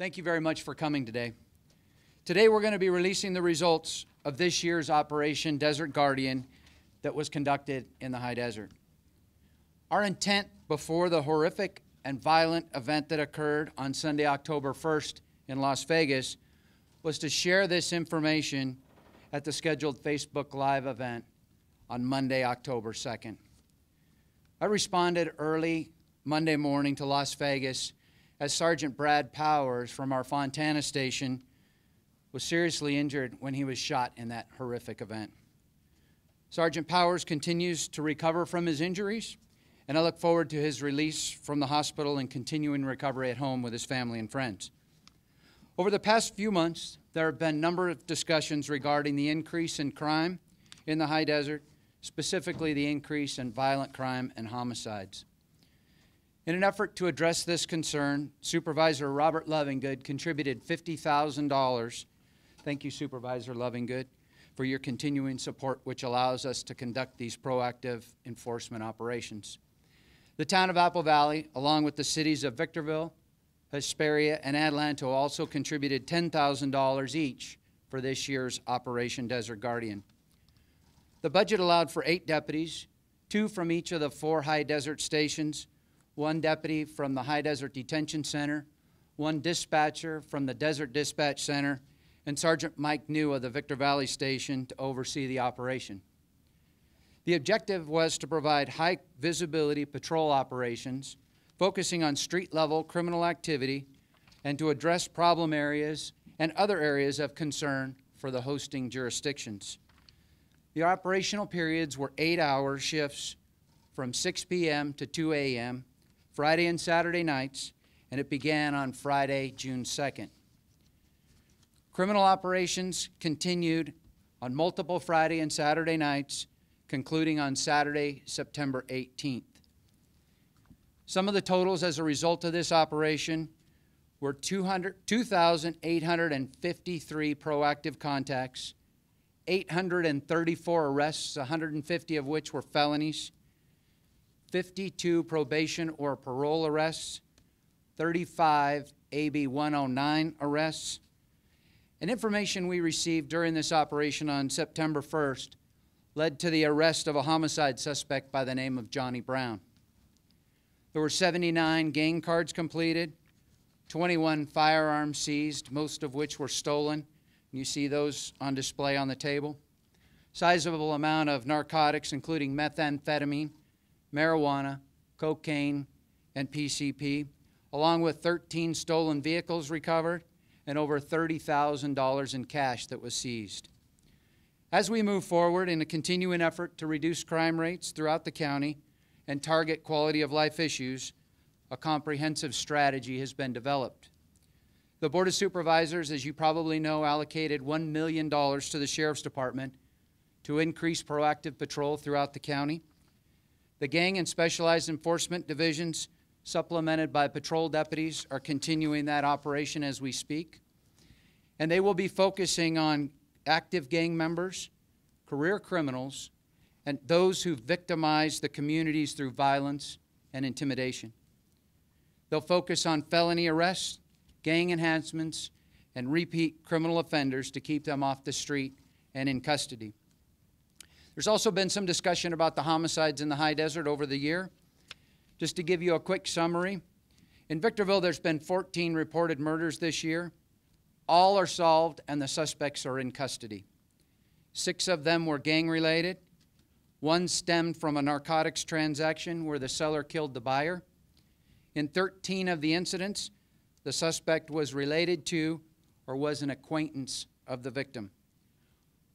Thank you very much for coming today. Today we're going to be releasing the results of this year's Operation Desert Guardian that was conducted in the high desert. Our intent before the horrific and violent event that occurred on Sunday, October 1st in Las Vegas was to share this information at the scheduled Facebook Live event on Monday, October 2nd. I responded early Monday morning to Las Vegas as Sergeant Brad Powers from our Fontana station was seriously injured when he was shot in that horrific event. Sergeant Powers continues to recover from his injuries, and I look forward to his release from the hospital and continuing recovery at home with his family and friends. Over the past few months, there have been a number of discussions regarding the increase in crime in the high desert, specifically the increase in violent crime and homicides. In an effort to address this concern, Supervisor Robert Lovingood contributed $50,000. Thank you, Supervisor Lovingood, for your continuing support, which allows us to conduct these proactive enforcement operations. The town of Apple Valley, along with the cities of Victorville, Hesperia, and Adelanto, also contributed $10,000 each for this year's Operation Desert Guardian. The budget allowed for 8 deputies, 2 from each of the 4 high desert stations, 1 deputy from the High Desert Detention Center, 1 dispatcher from the Desert Dispatch Center, and Sergeant Mike New of the Victor Valley Station to oversee the operation. The objective was to provide high visibility patrol operations, focusing on street-level criminal activity, and to address problem areas and other areas of concern for the hosting jurisdictions. The operational periods were 8-hour shifts from 6 p.m. to 2 a.m., Friday and Saturday nights, and it began on Friday, June 2nd. Criminal operations continued on multiple Friday and Saturday nights, concluding on Saturday, September 18th. Some of the totals as a result of this operation were 2,853 proactive contacts, 834 arrests, 150 of which were felonies, 52 probation or parole arrests, 35 AB 109 arrests. And information we received during this operation on September 1st led to the arrest of a homicide suspect by the name of Johnny Brown. There were 79 gang cards completed, 21 firearms seized, most of which were stolen. You see those on display on the table. Sizable amount of narcotics, including methamphetamine, marijuana, cocaine, and PCP, along with 13 stolen vehicles recovered and over $30,000 in cash that was seized. As we move forward in a continuing effort to reduce crime rates throughout the county and target quality of life issues, a comprehensive strategy has been developed. The Board of Supervisors, as you probably know, allocated $1 million to the Sheriff's Department to increase proactive patrol throughout the county. The gang and specialized enforcement divisions, supplemented by patrol deputies, are continuing that operation as we speak. And they will be focusing on active gang members, career criminals, and those who victimize the communities through violence and intimidation. They'll focus on felony arrests, gang enhancements, and repeat criminal offenders to keep them off the street and in custody. There's also been some discussion about the homicides in the high desert over the year. Just to give you a quick summary, in Victorville there's been 14 reported murders this year. All are solved and the suspects are in custody. 6 of them were gang-related. 1 stemmed from a narcotics transaction where the seller killed the buyer. In 13 of the incidents, the suspect was related to or was an acquaintance of the victim.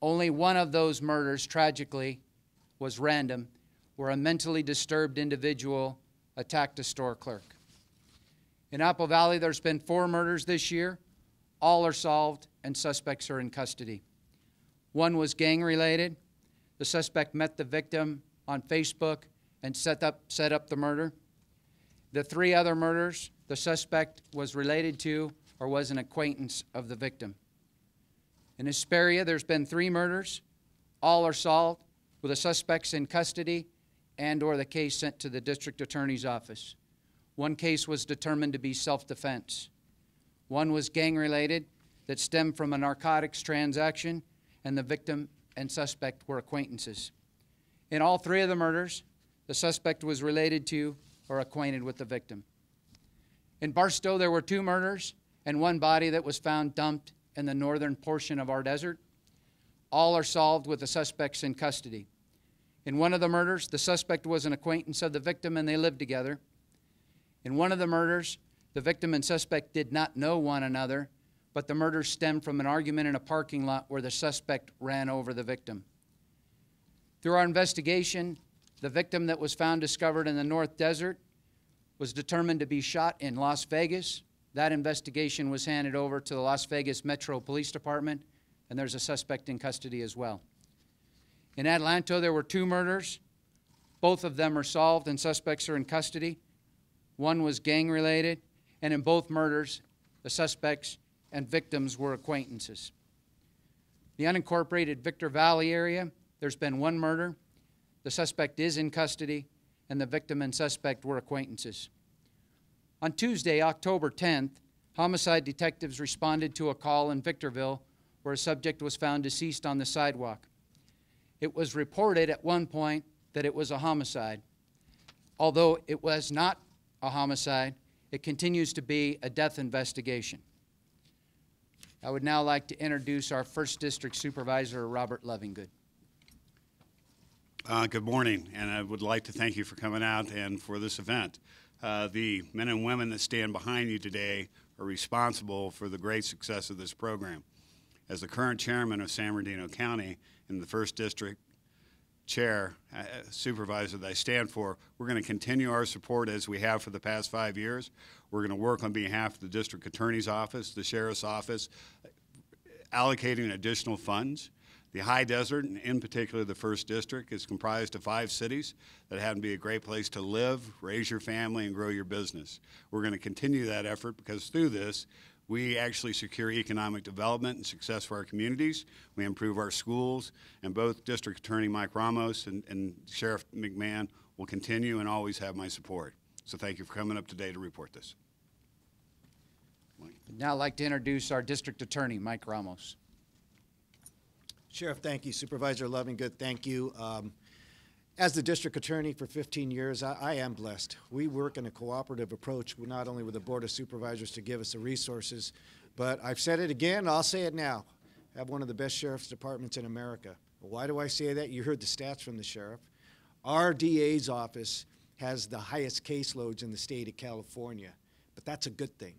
Only 1 of those murders, tragically, was random, where a mentally disturbed individual attacked a store clerk. In Apple Valley, there's been 4 murders this year. All are solved and suspects are in custody. 1 was gang-related. The suspect met the victim on Facebook and set up the murder. The 3 other murders, the suspect was related to or was an acquaintance of the victim. In Hesperia, there's been 3 murders. All are solved with the suspects in custody and or the case sent to the district attorney's office. One case was determined to be self-defense. One was gang-related that stemmed from a narcotics transaction, and the victim and suspect were acquaintances. In all three of the murders, the suspect was related to or acquainted with the victim. In Barstow, there were 2 murders and 1 body that was found dumped in the northern portion of our desert. All are solved with the suspects in custody. In one of the murders, the suspect was an acquaintance of the victim and they lived together. In one of the murders, the victim and suspect did not know one another, but the murder stemmed from an argument in a parking lot where the suspect ran over the victim. Through our investigation, the victim that was found discovered in the North Desert was determined to be shot in Las Vegas. That investigation was handed over to the Las Vegas Metro Police Department, and there's a suspect in custody as well. In Adelanto, there were 2 murders. Both of them are solved and suspects are in custody. One was gang-related, and in both murders, the suspects and victims were acquaintances. The unincorporated Victor Valley area, there's been 1 murder. The suspect is in custody, and the victim and suspect were acquaintances. On Tuesday, October 10th, homicide detectives responded to a call in Victorville where a subject was found deceased on the sidewalk. It was reported at one point that it was a homicide. Although it was not a homicide, it continues to be a death investigation. I would now like to introduce our 1st District Supervisor, Robert Lovingood. Good morning, and I would like to thank you for coming out and for this event. The men and women that stand behind you today are responsible for the great success of this program. As the current chairman of San Bernardino County and the 1st District Chair, Supervisor that I stand for, we're going to continue our support as we have for the past 5 years. We're going to work on behalf of the District Attorney's Office, the Sheriff's Office, allocating additional funds. The High Desert, and in particular the 1st District, is comprised of 5 cities that happen to be a great place to live, raise your family, and grow your business. We're going to continue that effort because through this, we actually secure economic development and success for our communities. We improve our schools, and both District Attorney Mike Ramos and Sheriff McMahon will continue and always have my support. So thank you for coming up today to report this. Mike. I'd now like to introduce our District Attorney, Mike Ramos. Sheriff, thank you. Supervisor Lovingood, thank you. As the district attorney for 15 years, I am blessed. We work in a cooperative approach, not only with the Board of Supervisors to give us the resources, but I've said it again, I'll say it now. I have one of the best sheriff's departments in America. Why do I say that? You heard the stats from the sheriff. Our DA's office has the highest caseloads in the state of California, but that's a good thing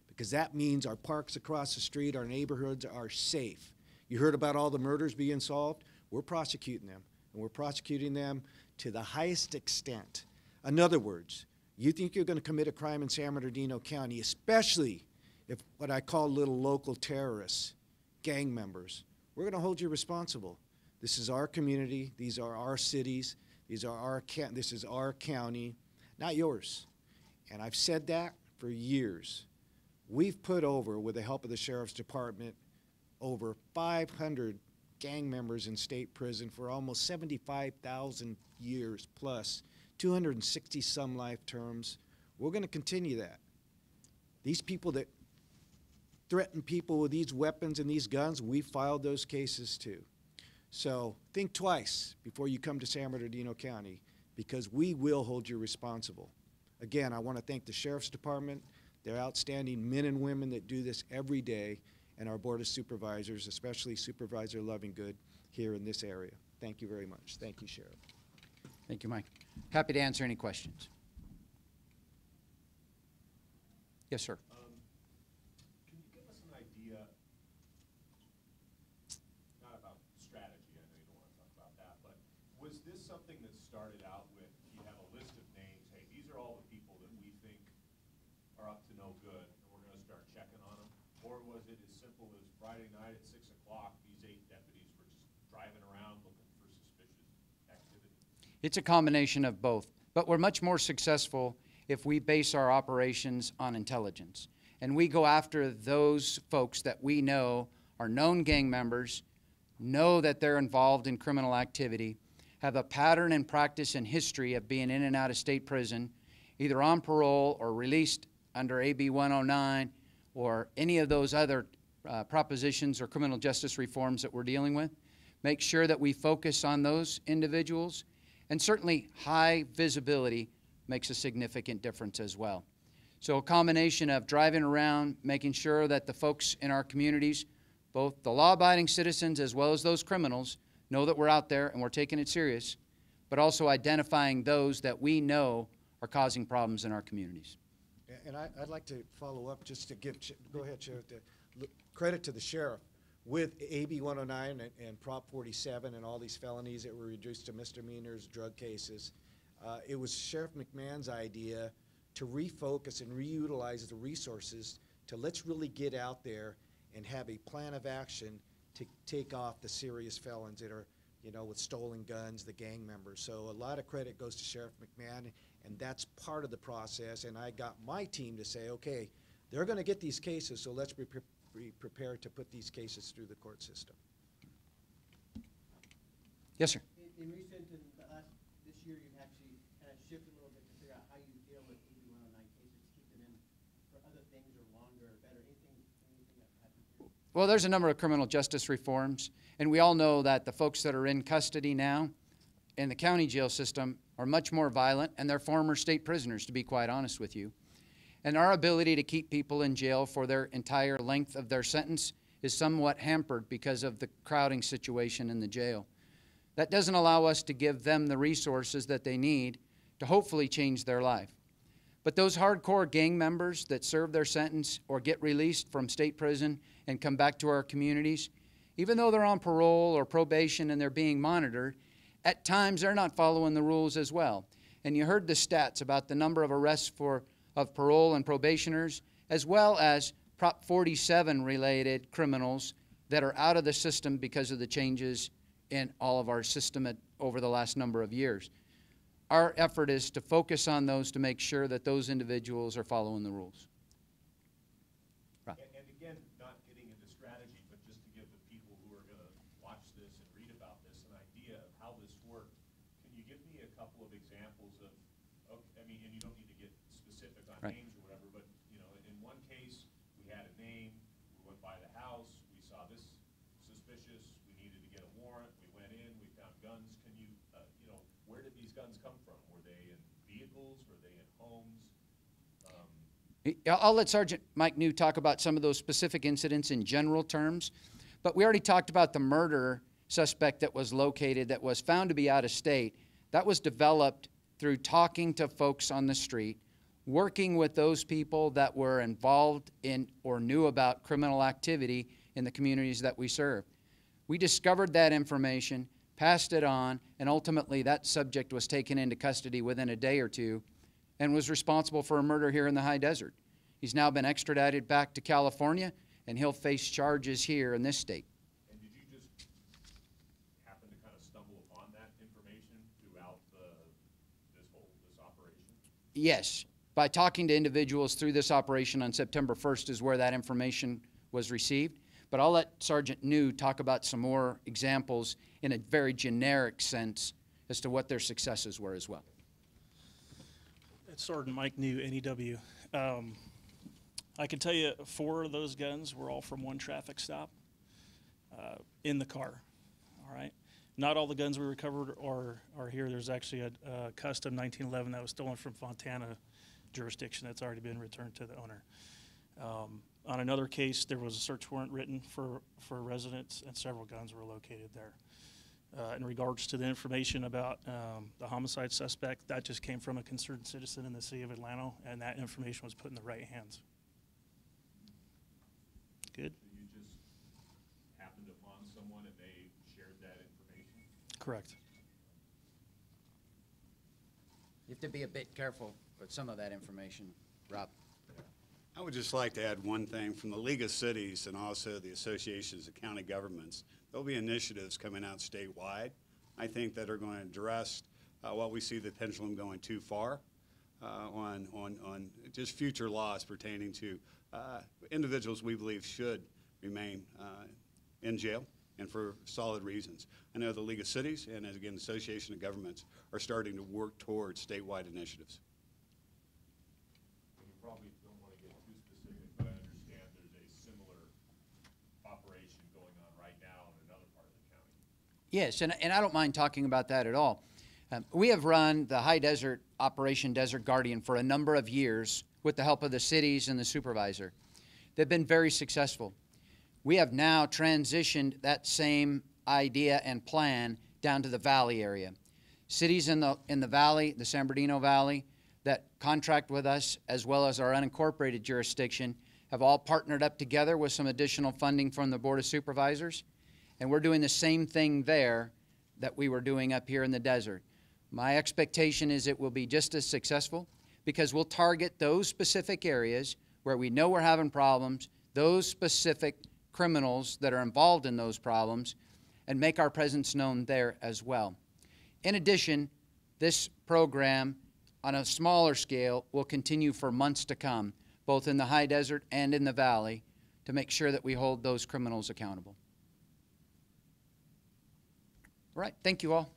because that means our parks across the street, our neighborhoods are safe. You heard about all the murders being solved. We're prosecuting them, and we're prosecuting them to the highest extent. In other words, you think you're going to commit a crime in San Bernardino County, especially if what I call little local terrorists, gang members, we're going to hold you responsible. This is our community. These are our cities. This is our county, not yours. And I've said that for years. We've put over, with the help of the Sheriff's Department, over 500 gang members in state prison for almost 75,000 years plus, 260 some life terms. We're going to continue that. These people that threaten people with these weapons and these guns, we filed those cases too. So think twice before you come to San Bernardino County because we will hold you responsible. Again, I want to thank the Sheriff's Department, their outstanding men and women that do this every day, and our Board of Supervisors, especially Supervisor Lovingood here in this area. Thank you very much. Thank you, Sheriff. Thank you, Mike. Happy to answer any questions. Yes, sir. Can you give us an idea, not about strategy, I know you don't want to talk about that, but was this something that started out with, you have a list of names, hey, these are all the people that we think are up to no good, and we're going to start checking on them? Or was it as simple as Friday night at 6 o'clock, these 8 deputies were just driving around looking for suspicious activity? It's a combination of both, but we're much more successful if we base our operations on intelligence. And we go after those folks that we know are known gang members, know that they're involved in criminal activity, have a pattern and practice and history of being in and out of state prison, either on parole or released under AB 109, or any of those other propositions or criminal justice reforms that we're dealing with. Make sure that we focus on those individuals, and certainly high visibility makes a significant difference as well. So a combination of driving around, making sure that the folks in our communities, both the law-abiding citizens as well as those criminals, know that we're out there and we're taking it serious, but also identifying those that we know are causing problems in our communities. And I'd like to follow up just to give, go ahead, Sheriff, credit to the sheriff. With AB 109 and Prop 47 and all these felonies that were reduced to misdemeanors, drug cases, it was Sheriff McMahon's idea to refocus and reutilize the resources to let's really get out there and have a plan of action to take off the serious felons that are, you know, with stolen guns, the gang members. So a lot of credit goes to Sheriff McMahon, and that's part of the process. And I got my team to say, okay, they're going to get these cases, so let's be prepared to put these cases through the court system. Yes, sir. In recent and this year, you've actually kind of shifted a little bit to figure out how you deal with AB 109 cases, keep them in for other things or longer or better. Anything that happened here? Well, there's a number of criminal justice reforms, and we all know that the folks that are in custody now in the county jail system are much more violent, and they're former state prisoners, to be quite honest with you. And our ability to keep people in jail for their entire length of their sentence is somewhat hampered because of the crowding situation in the jail. That doesn't allow us to give them the resources that they need to hopefully change their life. But those hardcore gang members that serve their sentence or get released from state prison and come back to our communities, even though they're on parole or probation and they're being monitored, at times they're not following the rules as well. And you heard the stats about the number of arrests of parole and probationers, as well as Prop 47 related criminals that are out of the system because of the changes in all of our system over the last number of years. Our effort is to focus on those to make sure that those individuals are following the rules. And again, not getting into strategy, but just to give the people who are going to watch this and read about this an idea of how this worked, can you give me a couple of examples of I mean, and you don't need to get specific on Right. names or whatever, but, you know, in one case, we had a name, we went by the house, we saw this suspicious, we needed to get a warrant, we went in, we found guns. Can you, you know, where did these guns come from? Were they in vehicles? Were they in homes? I'll let Sergeant Mike New talk about some of those specific incidents in general terms, but we already talked about the murder suspect that was located that was found to be out of state. That was developed through talking to folks on the street, working with those people that were involved in or knew about criminal activity in the communities that we serve. We discovered that information, passed it on, and ultimately that subject was taken into custody within a day or two and was responsible for a murder here in the high desert. He's now been extradited back to California, and he'll face charges here in this state. And did you just happen to kind of stumble upon that information throughout this operation? Yes. By talking to individuals through this operation on September 1st is where that information was received. But I'll let Sergeant New talk about some more examples in a very generic sense as to what their successes were as well. It's Sergeant Mike New, NEW. I can tell you 4 of those guns were all from one traffic stop in the car, all right? Not all the guns we recovered are here. There's actually a custom 1911 that was stolen from Fontana jurisdiction that's already been returned to the owner. On another case, there was a search warrant written for residents, and several guns were located there. In regards to the information about the homicide suspect, that just came from a concerned citizen in the City of Adelanto, and that information was put in the right hands. Good? So you just happened upon someone and they shared that information? Correct. You have to be a bit careful with some of that information, Rob. I would just like to add one thing from the League of Cities and also the Associations of County Governments. There'll be initiatives coming out statewide, I think, that are going to address what we see the pendulum going too far on just future laws pertaining to individuals we believe should remain in jail and for solid reasons. I know the League of Cities and, again, the Association of Governments are starting to work towards statewide initiatives. And you probably don't want to get too specific, but I understand Yes, and I don't mind talking about that at all. We have run the High Desert Operation Desert Guardian for a number of years with the help of the cities and the supervisor. They've been very successful. We have now transitioned that same idea and plan down to the valley area. Cities in the valley, the San Bernardino Valley, that contract with us, as well as our unincorporated jurisdiction, have all partnered up together with some additional funding from the Board of Supervisors. And we're doing the same thing there that we were doing up here in the desert. My expectation is it will be just as successful because we'll target those specific areas where we know we're having problems, those specific criminals that are involved in those problems, and make our presence known there as well. In addition, this program on a smaller scale will continue for months to come, both in the high desert and in the valley, to make sure that we hold those criminals accountable. All right, thank you all.